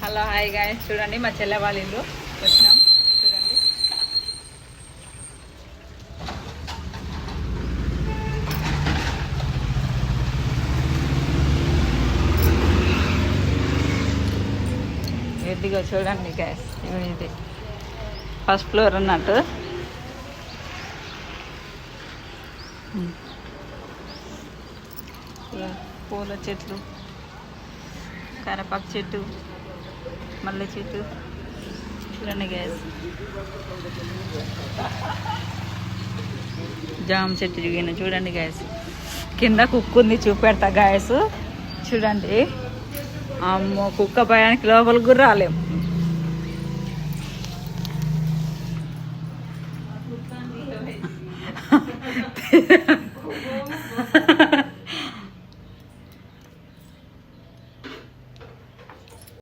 Hello hi guys, చూడండి మా చెల్లె వాళ్ళ ఇల్లు వచ్చినాం. చూడండి ఎదిగో చూడండి గాయ్స్, ఇది ఫస్ట్ ఫ్లోర్ అన్నట్టు. పూల చెట్లు, కరపాకు చెట్టు, మల్లె చెట్టు చూడండి గ్యాస్, జామ చెట్టు దిగిన చూడండి గ్యాస్. కింద కుక్క ఉంది, చూపెడతా గ్యాస్. చూడండి అమ్మో, కుక్క భయానికి లోపలికి కూడా రాలేము.